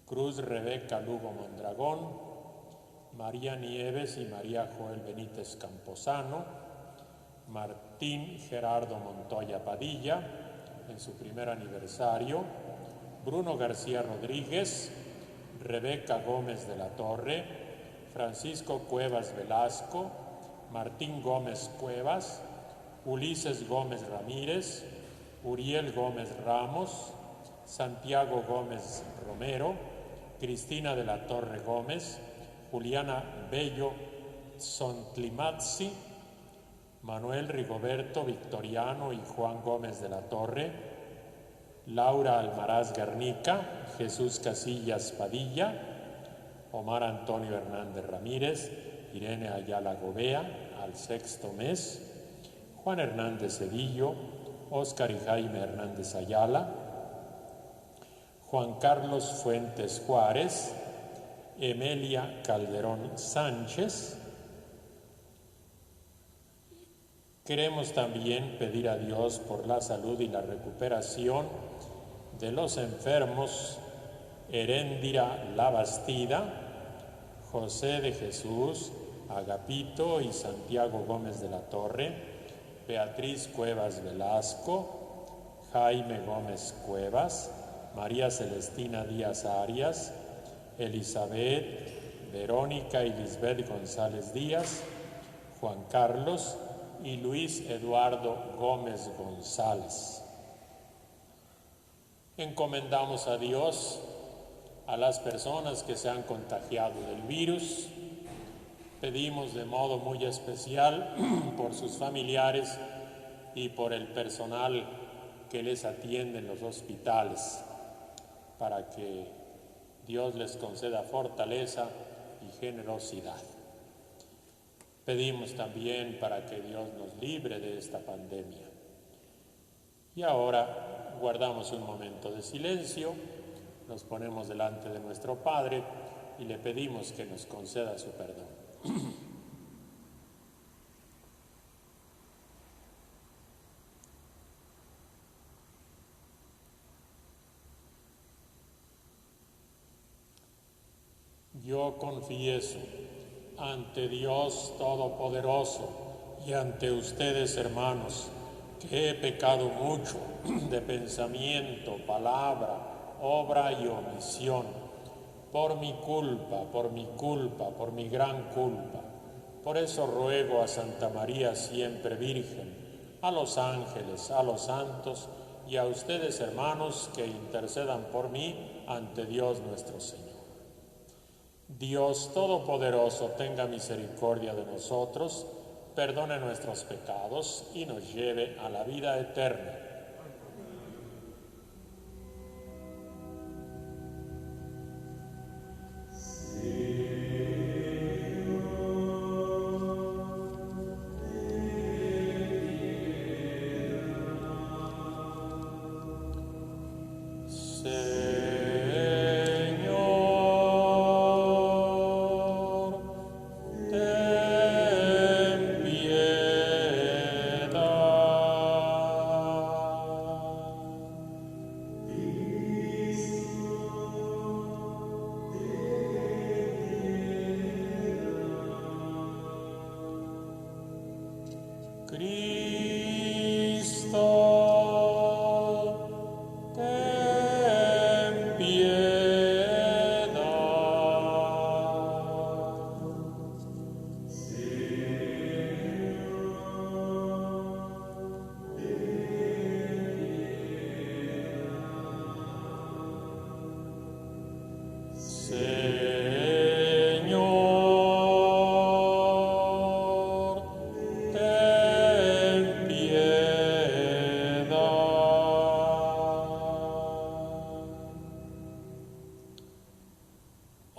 Cruz Rebeca Lugo Mondragón, María Nieves y María Joel Benítez Camposano, Martín Gerardo Montoya Padilla, en su primer aniversario, Bruno García Rodríguez, Rebeca Gómez de la Torre, Francisco Cuevas Velasco, Martín Gómez Cuevas, Ulises Gómez Ramírez, Uriel Gómez Ramos, Santiago Gómez Romero, Cristina de la Torre Gómez, Juliana Bello Sontlimazzi, Manuel Rigoberto Victoriano y Juan Gómez de la Torre, Laura Almaraz Garnica, Jesús Casillas Padilla, Omar Antonio Hernández Ramírez, Irene Ayala Gobea, al 6º mes, Juan Hernández Cedillo, Óscar y Jaime Hernández Ayala, Juan Carlos Fuentes Juárez, Emelia Calderón Sánchez. Queremos también pedir a Dios por la salud y la recuperación de los enfermos Heréndira Labastida, José de Jesús, Agapito y Santiago Gómez de la Torre, Beatriz Cuevas Velasco, Jaime Gómez Cuevas, María Celestina Díaz Arias, Elizabeth, Verónica y Lisbeth González Díaz, Juan Carlos y Luis Eduardo Gómez González. Encomendamos a Dios a las personas que se han contagiado del virus. Pedimos de modo muy especial por sus familiares y por el personal que les atiende en los hospitales, para que Dios les conceda fortaleza y generosidad. Pedimos también para que Dios nos libre de esta pandemia. Y ahora guardamos un momento de silencio, nos ponemos delante de nuestro Padre y le pedimos que nos conceda su perdón. Yo confieso ante Dios Todopoderoso y ante ustedes, hermanos, que he pecado mucho de pensamiento, palabra, obra y omisión, por mi culpa, por mi gran culpa. Por eso ruego a Santa María siempre Virgen, a los ángeles, a los santos y a ustedes, hermanos, que intercedan por mí ante Dios nuestro Señor. Dios Todopoderoso tenga misericordia de nosotros, perdone nuestros pecados y nos lleve a la vida eterna.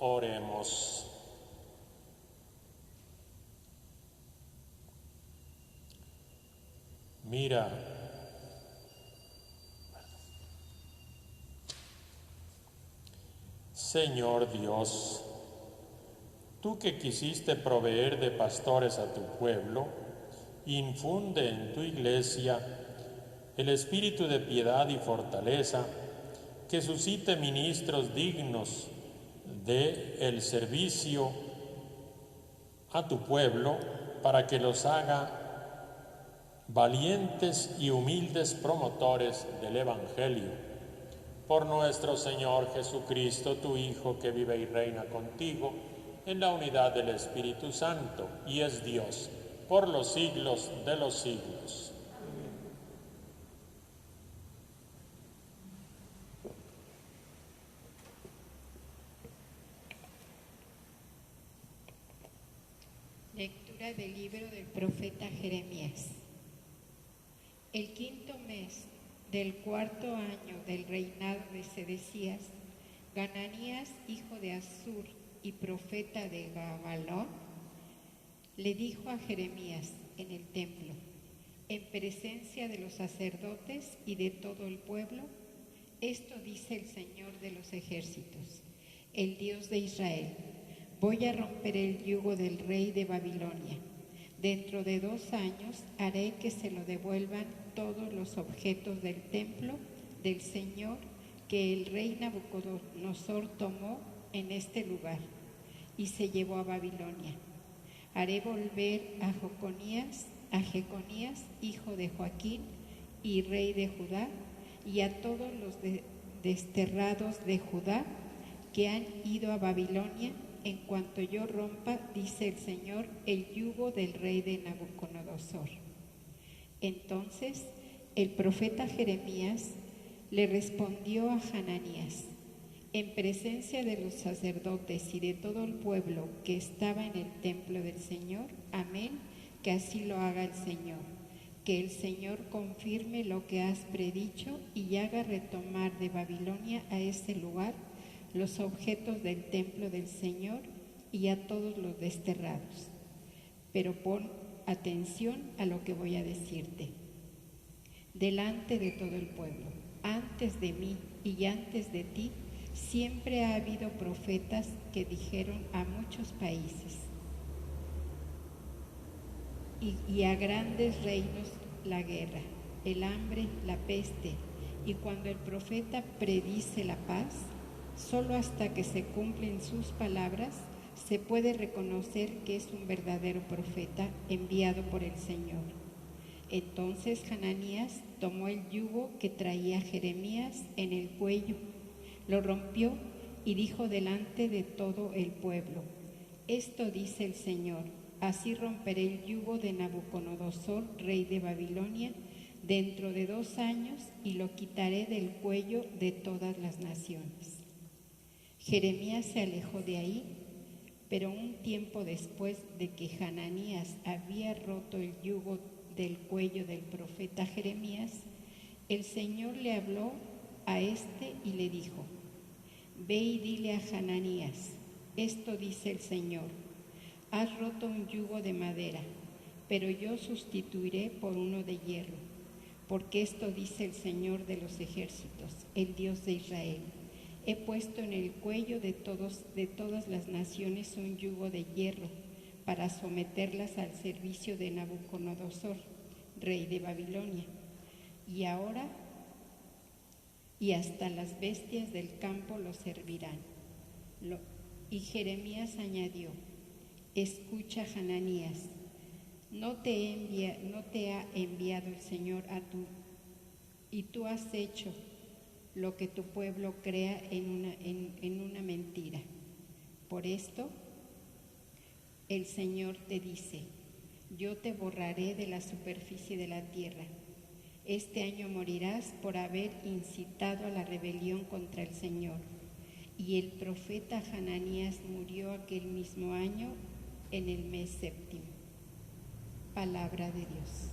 Oremos. Mira, Señor Dios, tú que quisiste proveer de pastores a tu pueblo, infunde en tu iglesia el espíritu de piedad y fortaleza, que suscite ministros dignos de el servicio a tu pueblo para que los haga valientes y humildes promotores del Evangelio. Por nuestro Señor Jesucristo, tu Hijo, que vive y reina contigo en la unidad del Espíritu Santo y es Dios por los siglos de los siglos. Lectura del libro del profeta Jeremías. El quinto mes del cuarto año del reinado de Sedecías, Hananías, hijo de Azur y profeta de Gabalón, le dijo a Jeremías en el templo, en presencia de los sacerdotes y de todo el pueblo: esto dice el Señor de los ejércitos, el Dios de Israel: voy a romper el yugo del rey de Babilonia. Dentro de 2 años haré que se lo devuelvan todos los objetos del templo del Señor que el rey Nabucodonosor tomó en este lugar y se llevó a Babilonia. Haré volver a Jeconías, hijo de Joaquín y rey de Judá, y a todos los desterrados de Judá que han ido a Babilonia, en cuanto yo rompa, dice el Señor, el yugo del rey de Nabucodonosor. Entonces el profeta Jeremías le respondió a Hananías, en presencia de los sacerdotes y de todo el pueblo que estaba en el templo del Señor: amén, que así lo haga el Señor. Que el Señor confirme lo que has predicho y haga retomar de Babilonia a ese lugar los objetos del templo del Señor y a todos los desterrados. Pero pon atención a lo que voy a decirte. Delante de todo el pueblo, antes de mí y antes de ti, siempre ha habido profetas que dijeron a muchos países y a grandes reinos la guerra, el hambre, la peste, y cuando el profeta predice la paz, solo hasta que se cumplen sus palabras se puede reconocer que es un verdadero profeta enviado por el Señor. Entonces Hananías tomó el yugo que traía Jeremías en el cuello, lo rompió y dijo delante de todo el pueblo: esto dice el Señor: así romperé el yugo de Nabucodonosor, rey de Babilonia, dentro de 2 años, y lo quitaré del cuello de todas las naciones. Jeremías se alejó de ahí, pero un tiempo después de que Hananías había roto el yugo del cuello del profeta Jeremías, el Señor le habló a este y le dijo: ve y dile a Hananías, esto dice el Señor: has roto un yugo de madera, pero yo sustituiré por uno de hierro, porque esto dice el Señor de los ejércitos, el Dios de Israel: he puesto en el cuello de todas las naciones un yugo de hierro para someterlas al servicio de Nabucodonosor, rey de Babilonia. Y ahora y hasta las bestias del campo lo servirán. Y Jeremías añadió: escucha, Hananías, no te ha enviado el Señor y tú has hecho lo que tu pueblo crea en una mentira. Por esto, el Señor te dice: yo te borraré de la superficie de la tierra. Este año morirás por haber incitado a la rebelión contra el Señor. Y el profeta Hananías murió aquel mismo año en el mes 7. Palabra de Dios.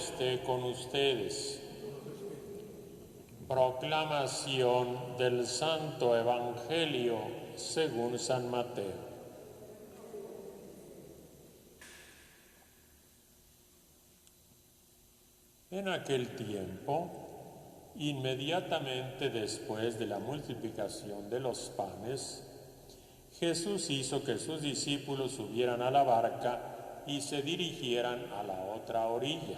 esté con ustedes. Proclamación del Santo Evangelio según San Mateo. En aquel tiempo, inmediatamente después de la multiplicación de los panes, Jesús hizo que sus discípulos subieran a la barca y se dirigieran a la otra orilla,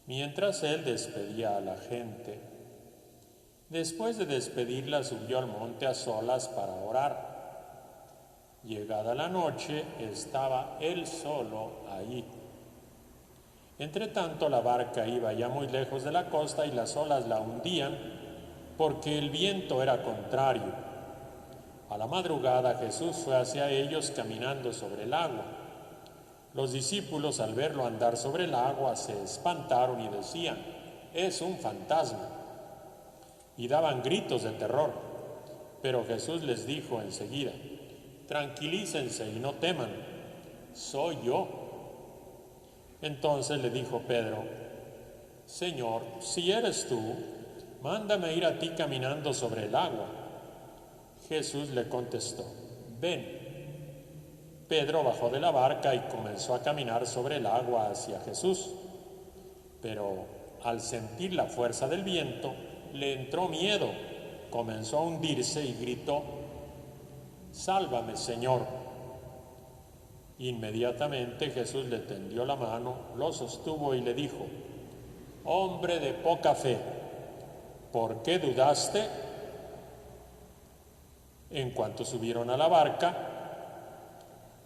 mientras él despedía a la gente. Después de despedirla, subió al monte a solas para orar. Llegada la noche, estaba él solo ahí. Entretanto, la barca iba ya muy lejos de la costa y las olas la hundían porque el viento era contrario. A la madrugada Jesús fue hacia ellos caminando sobre el agua. Los discípulos, al verlo andar sobre el agua, se espantaron y decían: «Es un fantasma», y daban gritos de terror. Pero Jesús les dijo enseguida: «Tranquilícense y no teman, soy yo». Entonces le dijo Pedro: «Señor, si eres tú, mándame ir a ti caminando sobre el agua». Jesús le contestó: «Ven». Pedro bajó de la barca y comenzó a caminar sobre el agua hacia Jesús. Pero al sentir la fuerza del viento, le entró miedo, comenzó a hundirse y gritó: «Sálvame, Señor». Inmediatamente Jesús le tendió la mano, lo sostuvo y le dijo: «Hombre de poca fe, ¿por qué dudaste?». En cuanto subieron a la barca,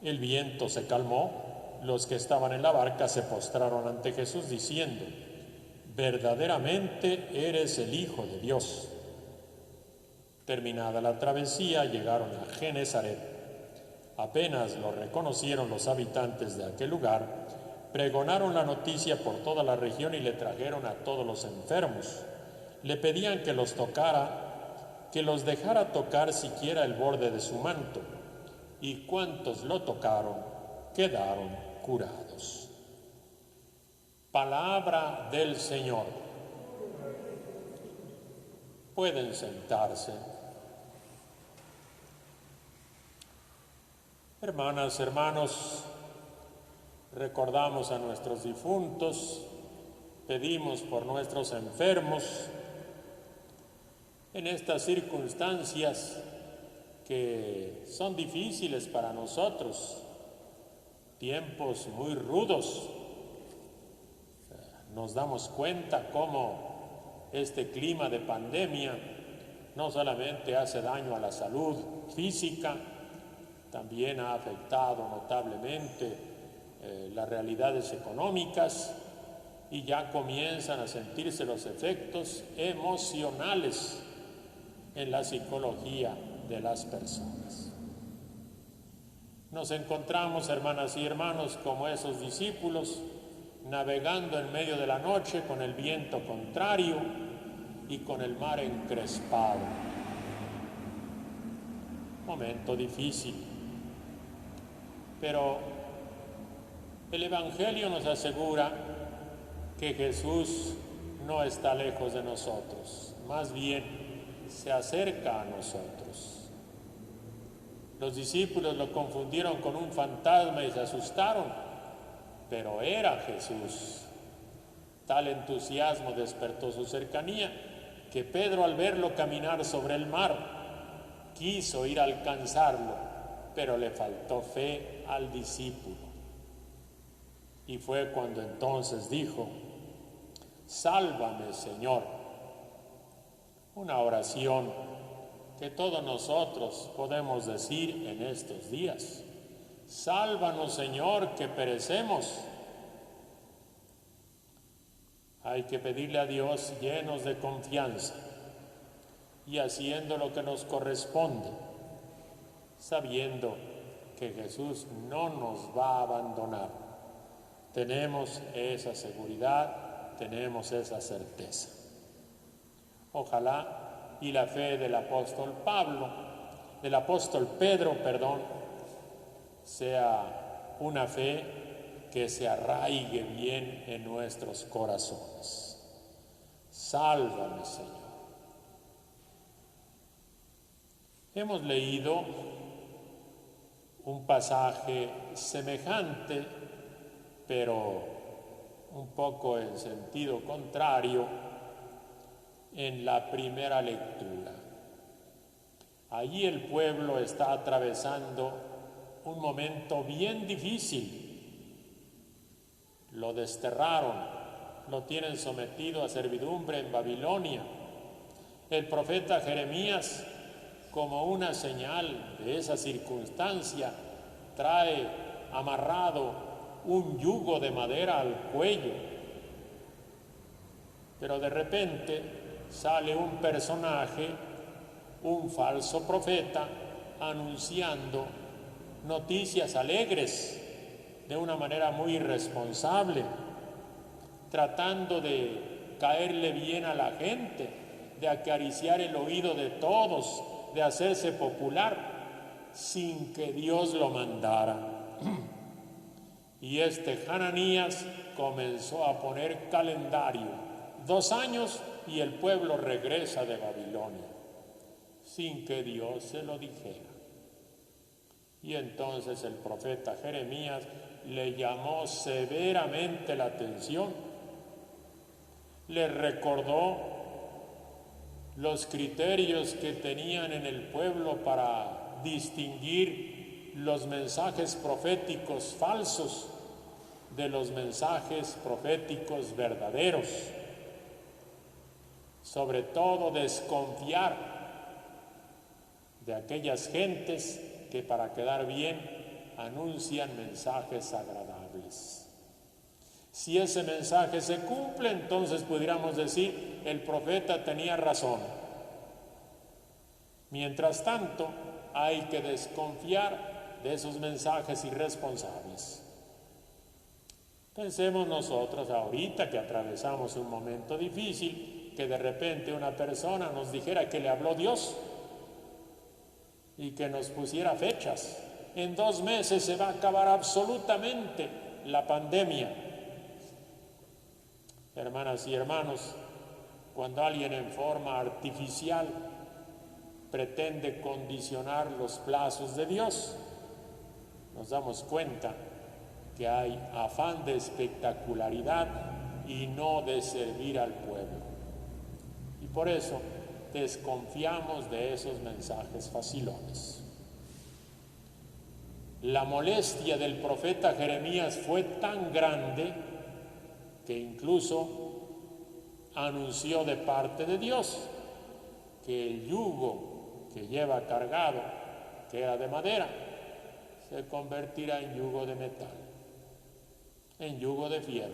el viento se calmó. Los que estaban en la barca se postraron ante Jesús diciendo: «Verdaderamente eres el Hijo de Dios». Terminada la travesía, llegaron a Genesaret. Apenas lo reconocieron los habitantes de aquel lugar, pregonaron la noticia por toda la región y le trajeron a todos los enfermos. Le pedían que los tocara, que los dejara tocar siquiera el borde de su manto, y cuantos lo tocaron quedaron curados. Palabra del Señor. Pueden sentarse. Hermanas, hermanos, recordamos a nuestros difuntos, pedimos por nuestros enfermos en estas circunstancias que son difíciles para nosotros, tiempos muy rudos. Nos damos cuenta cómo este clima de pandemia no solamente hace daño a la salud física, también ha afectado notablemente las realidades económicas y ya comienzan a sentirse los efectos emocionales en la psicología de las personas. Nos encontramos, hermanas y hermanos, como esos discípulos, navegando en medio de la noche con el viento contrario y con el mar encrespado. Momento difícil. Pero el Evangelio nos asegura que Jesús no está lejos de nosotros, más bien se acerca a nosotros. Los discípulos lo confundieron con un fantasma y se asustaron, pero era Jesús. Tal entusiasmo despertó su cercanía que Pedro, al verlo caminar sobre el mar, quiso ir a alcanzarlo, pero le faltó fe al discípulo. Y fue cuando entonces dijo: «Sálvame, Señor». Una oración que todos nosotros podemos decir en estos días: «Sálvanos, Señor, que perecemos». Hay que pedirle a Dios llenos de confianza y haciendo lo que nos corresponde, sabiendo que Jesús no nos va a abandonar. Tenemos esa seguridad, tenemos esa certeza. Ojalá y la fe del apóstol Pedro, sea una fe que se arraigue bien en nuestros corazones. Sálvame, Señor. Hemos leído un pasaje semejante, pero un poco en sentido contrario, en la primera lectura. Allí el pueblo está atravesando un momento bien difícil. Lo desterraron, lo tienen sometido a servidumbre en Babilonia. El profeta Jeremías, como una señal de esa circunstancia, trae amarrado un yugo de madera al cuello. Pero de repente sale un personaje, un falso profeta, anunciando noticias alegres de una manera muy irresponsable, tratando de caerle bien a la gente, de acariciar el oído de todos, de hacerse popular sin que Dios lo mandara. Y este Hananías comenzó a poner calendario, 2 años y el pueblo regresa de Babilonia, sin que Dios se lo dijera. Y entonces el profeta Jeremías le llamó severamente la atención, le recordó los criterios que tenían en el pueblo para distinguir los mensajes proféticos falsos de los mensajes proféticos verdaderos. Sobre todo desconfiar de aquellas gentes que para quedar bien anuncian mensajes agradables. Si ese mensaje se cumple, entonces pudiéramos decir, el profeta tenía razón. Mientras tanto, hay que desconfiar de esos mensajes irresponsables. Pensemos nosotros ahorita que atravesamos un momento difícil, que de repente una persona nos dijera que le habló Dios y que nos pusiera fechas. En 2 meses se va a acabar absolutamente la pandemia. Hermanas y hermanos, cuando alguien en forma artificial pretende condicionar los plazos de Dios, nos damos cuenta que hay afán de espectacularidad y no de servir al pueblo. Y por eso desconfiamos de esos mensajes facilones. La molestia del profeta Jeremías fue tan grande que incluso anunció de parte de Dios que el yugo que lleva cargado, que era de madera, se convertirá en yugo de metal, en yugo de fierro.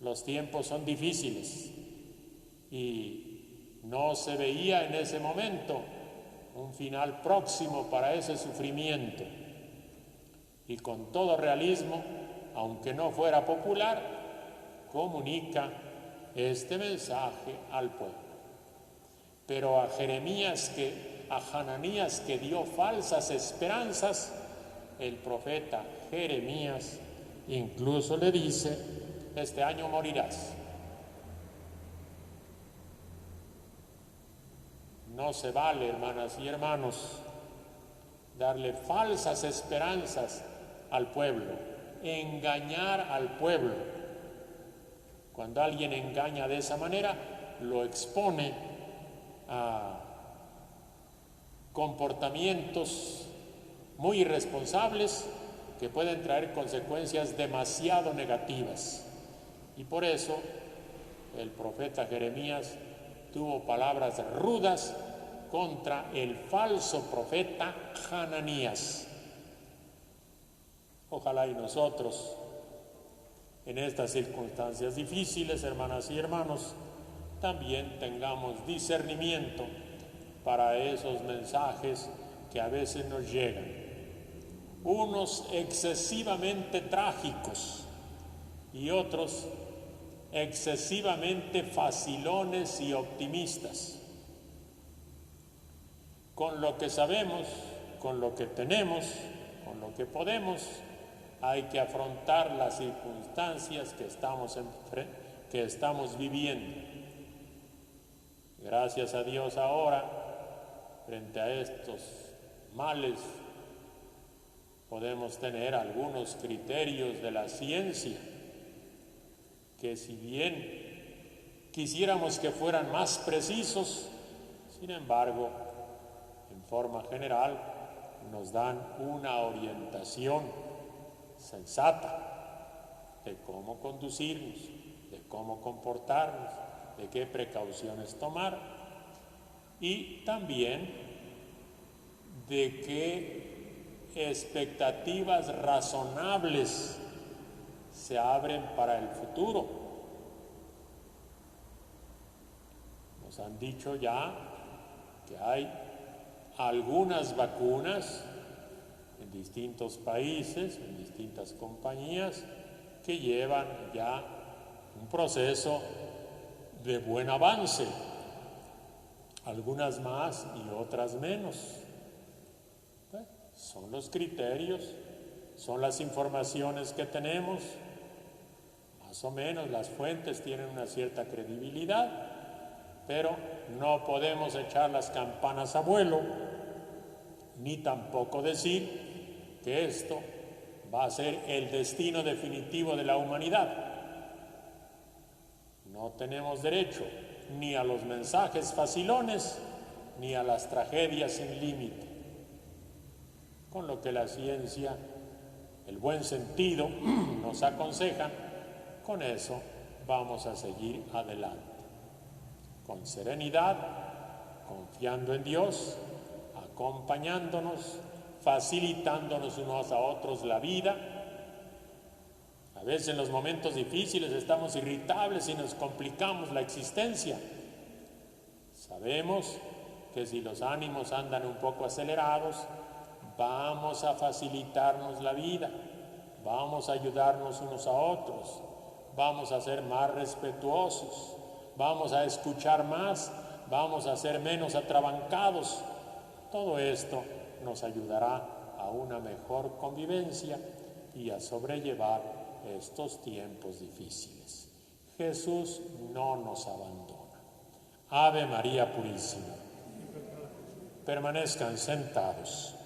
Los tiempos son difíciles y no se veía en ese momento un final próximo para ese sufrimiento. Y con todo realismo, aunque no fuera popular, comunica este mensaje al pueblo. Pero a Hananías que dio falsas esperanzas, el profeta Jeremías incluso le dice: este año morirás. No se vale, hermanas y hermanos, darle falsas esperanzas al pueblo, engañar al pueblo. Cuando alguien engaña de esa manera, lo expone a comportamientos muy irresponsables que pueden traer consecuencias demasiado negativas. Y por eso el profeta Jeremías tuvo palabras rudas contra el falso profeta Hananías. Ojalá y nosotros, en estas circunstancias difíciles, hermanas y hermanos, también tengamos discernimiento para esos mensajes que a veces nos llegan, unos excesivamente trágicos y otros excesivamente facilones y optimistas. Con lo que sabemos, con lo que tenemos, con lo que podemos, hay que afrontar las circunstancias que estamos viviendo. Gracias a Dios ahora, frente a estos males, podemos tener algunos criterios de la ciencia que, si bien quisiéramos que fueran más precisos, sin embargo, en forma general, nos dan una orientación sensata de cómo conducirnos, de cómo comportarnos, de qué precauciones tomar y también de qué expectativas razonables se abren para el futuro. Nos han dicho ya que hay algunas vacunas en distintos países, en distintas compañías, que llevan ya un proceso de buen avance, algunas más y otras menos. Son los criterios, son las informaciones que tenemos, más o menos las fuentes tienen una cierta credibilidad, pero no podemos echar las campanas a vuelo, ni tampoco decir que esto va a ser el destino definitivo de la humanidad. No tenemos derecho ni a los mensajes facilones, ni a las tragedias sin límite. Con lo que la ciencia, el buen sentido, nos aconsejan, con eso vamos a seguir adelante. Con serenidad, confiando en Dios, acompañándonos, facilitándonos unos a otros la vida. A veces en los momentos difíciles estamos irritables y nos complicamos la existencia. Sabemos que si los ánimos andan un poco acelerados, vamos a facilitarnos la vida, vamos a ayudarnos unos a otros, vamos a ser más respetuosos, vamos a escuchar más, vamos a ser menos atrabancados. Todo esto nos ayudará a una mejor convivencia y a sobrellevar estos tiempos difíciles. Jesús no nos abandona. Ave María Purísima. Permanezcan sentados.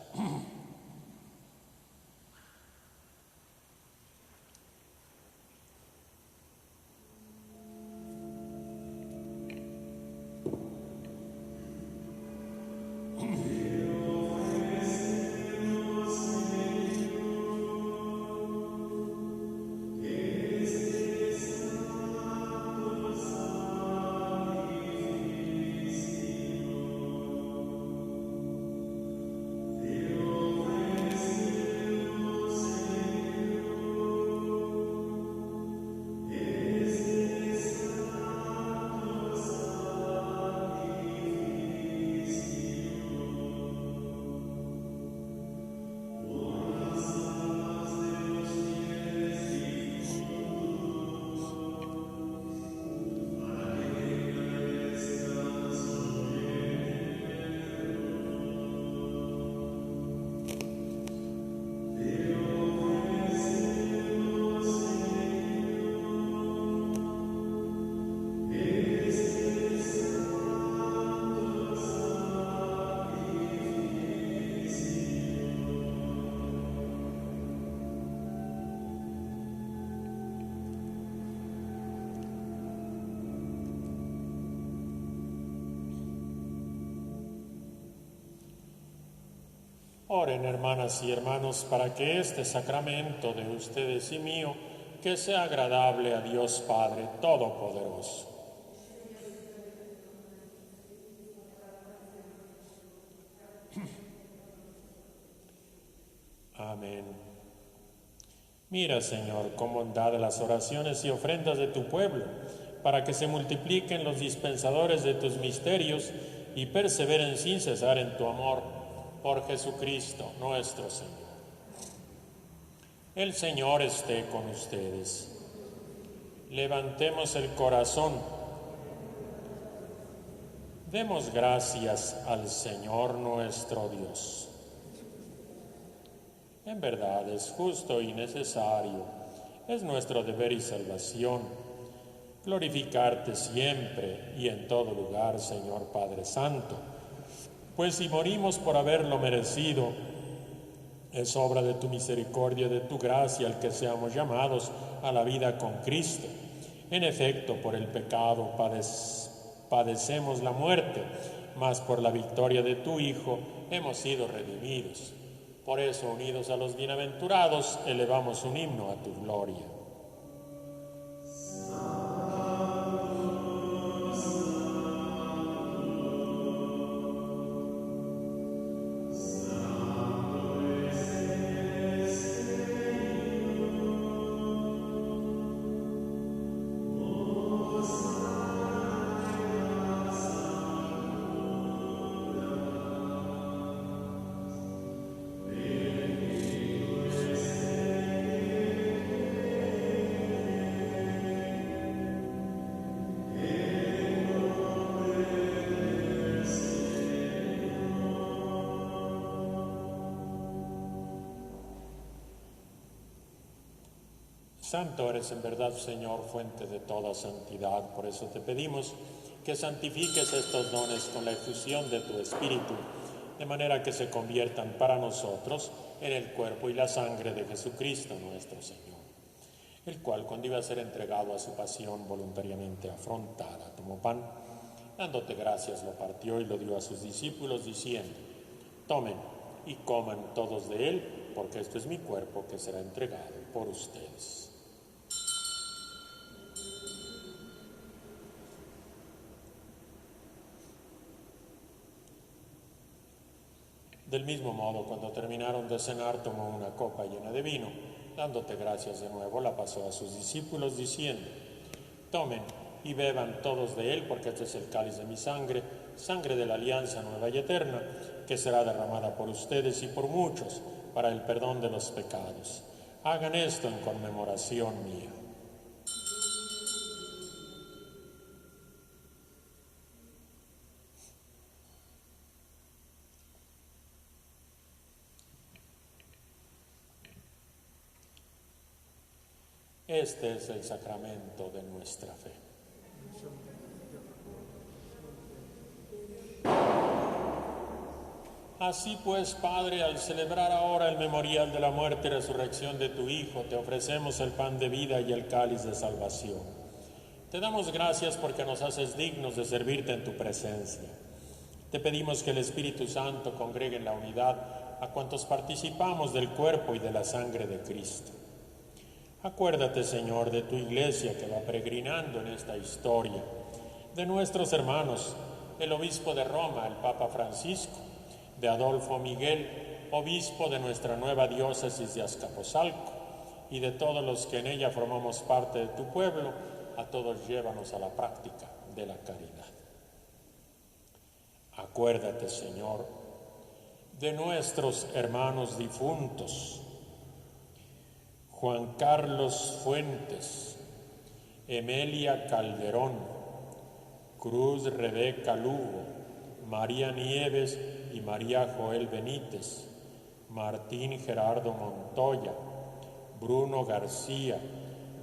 Oren, hermanas y hermanos, para que este sacramento de ustedes y mío, que sea agradable a Dios Padre Todopoderoso. Amén. Mira, Señor, con bondad las oraciones y ofrendas de tu pueblo, para que se multipliquen los dispensadores de tus misterios y perseveren sin cesar en tu amor. Por Jesucristo nuestro Señor. El Señor esté con ustedes. Levantemos el corazón. Demos gracias al Señor nuestro Dios. En verdad es justo y necesario, es nuestro deber y salvación, glorificarte siempre y en todo lugar, Señor Padre Santo. Pues si morimos por haberlo merecido, es obra de tu misericordia, de tu gracia, el que seamos llamados a la vida con Cristo. En efecto, por el pecado padecemos la muerte, mas por la victoria de tu Hijo hemos sido redimidos. Por eso, unidos a los bienaventurados, elevamos un himno a tu gloria. Santo eres en verdad, Señor, fuente de toda santidad. Por eso te pedimos que santifiques estos dones con la efusión de tu Espíritu, de manera que se conviertan para nosotros en el cuerpo y la sangre de Jesucristo nuestro Señor, el cual, cuando iba a ser entregado a su pasión voluntariamente afrontada, tomó pan, dándote gracias, lo partió y lo dio a sus discípulos, diciendo: tomen y coman todos de él, porque este es mi cuerpo que será entregado por ustedes. Del mismo modo, cuando terminaron de cenar, tomó una copa llena de vino, dándote gracias de nuevo, la pasó a sus discípulos, diciendo: tomen y beban todos de él, porque este es el cáliz de mi sangre, sangre de la alianza nueva y eterna, que será derramada por ustedes y por muchos para el perdón de los pecados. Hagan esto en conmemoración mía. Este es el sacramento de nuestra fe. Así pues, Padre, al celebrar ahora el memorial de la muerte y resurrección de tu Hijo, te ofrecemos el pan de vida y el cáliz de salvación. Te damos gracias porque nos haces dignos de servirte en tu presencia. Te pedimos que el Espíritu Santo congregue en la unidad a cuantos participamos del cuerpo y de la sangre de Cristo. Acuérdate, Señor, de tu Iglesia que va peregrinando en esta historia, de nuestros hermanos, el obispo de Roma, el Papa Francisco, de Adolfo Miguel, obispo de nuestra nueva diócesis de Azcapotzalco, y de todos los que en ella formamos parte de tu pueblo. A todos llévanos a la práctica de la caridad. Acuérdate, Señor, de nuestros hermanos difuntos: Juan Carlos Fuentes, Emelia Calderón, Cruz Rebeca Lugo, María Nieves y María Joel Benítez, Martín Gerardo Montoya, Bruno García,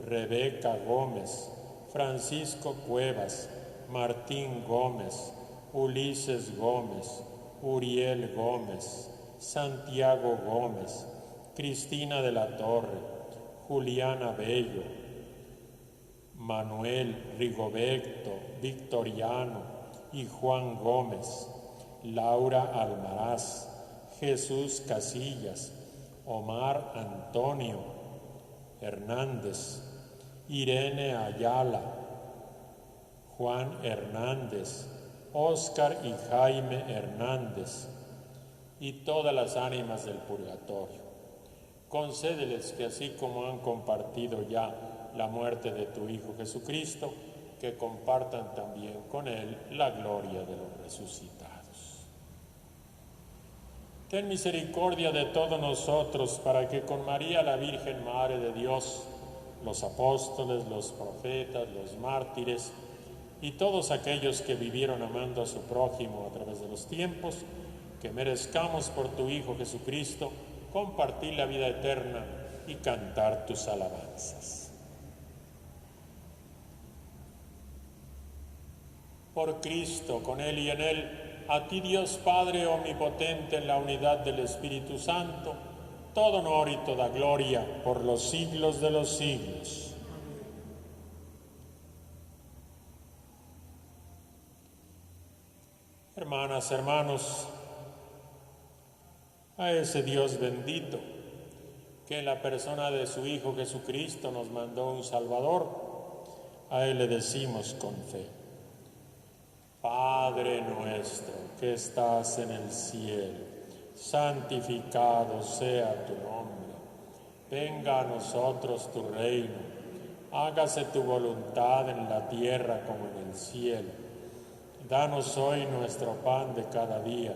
Rebeca Gómez, Francisco Cuevas, Martín Gómez, Ulises Gómez, Uriel Gómez, Santiago Gómez, Cristina de la Torre, Juliana Bello, Manuel Rigoberto, Victoriano y Juan Gómez, Laura Almaraz, Jesús Casillas, Omar Antonio Hernández, Irene Ayala, Juan Hernández, Óscar y Jaime Hernández, y todas las ánimas del purgatorio. Concédeles que, así como han compartido ya la muerte de tu Hijo Jesucristo, que compartan también con Él la gloria de los resucitados. Ten misericordia de todos nosotros, para que con María, la Virgen Madre de Dios, los apóstoles, los profetas, los mártires y todos aquellos que vivieron amando a su prójimo a través de los tiempos, que merezcamos por tu Hijo Jesucristo compartir la vida eterna y cantar tus alabanzas. Por Cristo, con Él y en Él, a ti Dios Padre omnipotente en la unidad del Espíritu Santo, todo honor y toda gloria por los siglos de los siglos. Hermanas, hermanos, a ese Dios bendito, que en la persona de su Hijo Jesucristo nos mandó un Salvador, a Él le decimos con fe: Padre nuestro que estás en el cielo, santificado sea tu nombre. Venga a nosotros tu reino, hágase tu voluntad en la tierra como en el cielo. Danos hoy nuestro pan de cada día,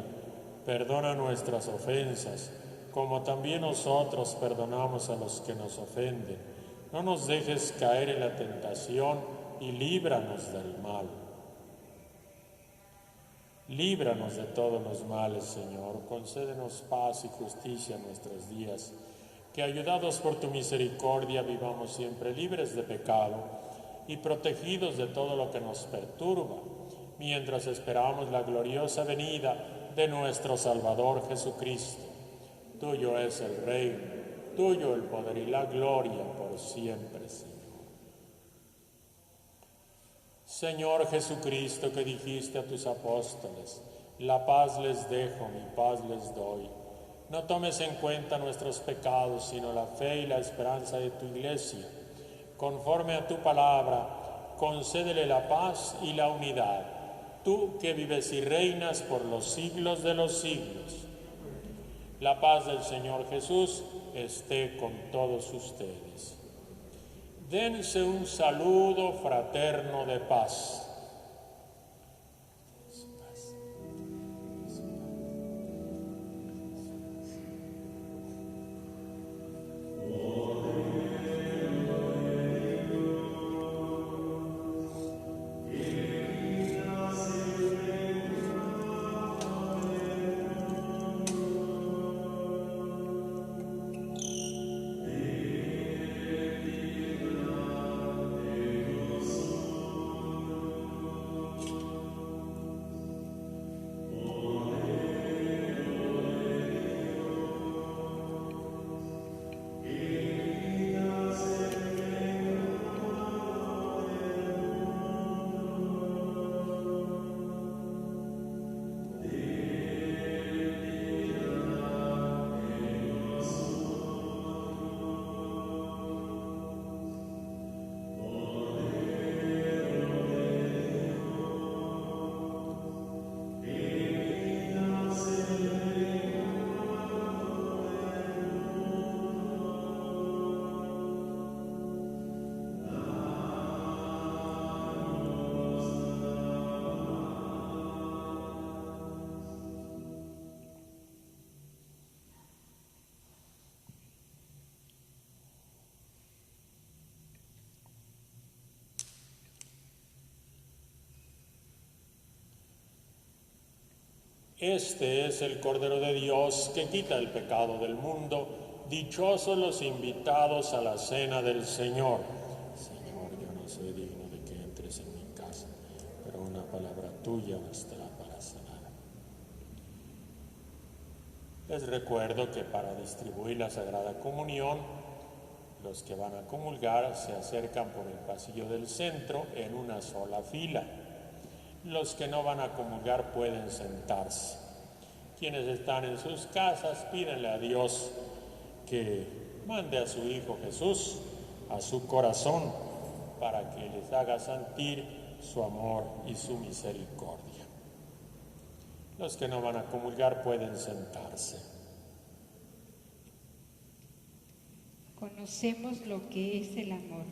perdona nuestras ofensas, como también nosotros perdonamos a los que nos ofenden. No nos dejes caer en la tentación y líbranos del mal. Líbranos de todos los males, Señor. Concédenos paz y justicia en nuestros días, que ayudados por tu misericordia vivamos siempre libres de pecado y protegidos de todo lo que nos perturba, mientras esperamos la gloriosa venida de nuestro Salvador Jesucristo. Tuyo es el reino, tuyo el poder y la gloria por siempre, Señor. Señor Jesucristo, que dijiste a tus apóstoles: la paz les dejo, mi paz les doy. No tomes en cuenta nuestros pecados, sino la fe y la esperanza de tu Iglesia. Conforme a tu palabra, concédele la paz y la unidad. Tú que vives y reinas por los siglos de los siglos. La paz del Señor Jesús esté con todos ustedes. Dense un saludo fraterno de paz. Este es el Cordero de Dios que quita el pecado del mundo. Dichosos los invitados a la cena del Señor. Señor, yo no soy digno de que entres en mi casa, pero una palabra tuya bastará para sanar. Les recuerdo que para distribuir la Sagrada Comunión, los que van a comulgar se acercan por el pasillo del centro en una sola fila. Los que no van a comulgar pueden sentarse. Quienes están en sus casas, pídenle a Dios que mande a su Hijo Jesús a su corazón para que les haga sentir su amor y su misericordia. Los que no van a comulgar pueden sentarse. Conocemos lo que es el amor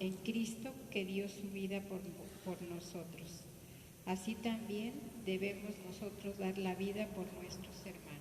en Cristo, que dio su vida por nosotros. Así también debemos nosotros dar la vida por nuestros hermanos.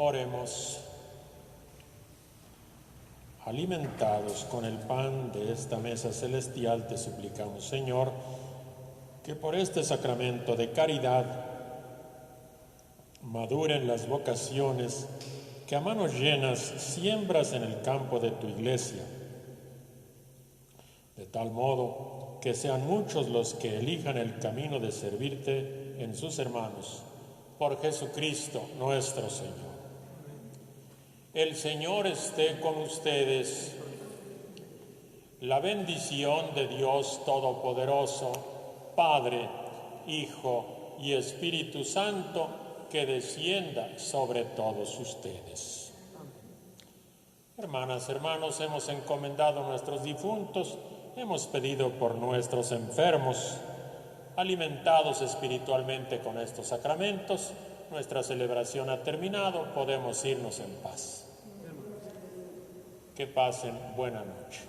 Oremos. Alimentados con el pan de esta mesa celestial, te suplicamos, Señor, que por este sacramento de caridad maduren las vocaciones que a manos llenas siembras en el campo de tu iglesia, de tal modo que sean muchos los que elijan el camino de servirte en sus hermanos, por Jesucristo nuestro Señor. El Señor esté con ustedes. La bendición de Dios Todopoderoso, Padre, Hijo y Espíritu Santo, que descienda sobre todos ustedes. Hermanas, hermanos, hemos encomendado a nuestros difuntos, hemos pedido por nuestros enfermos, alimentados espiritualmente con estos sacramentos. Nuestra celebración ha terminado, podemos irnos en paz. Que pasen buena noche.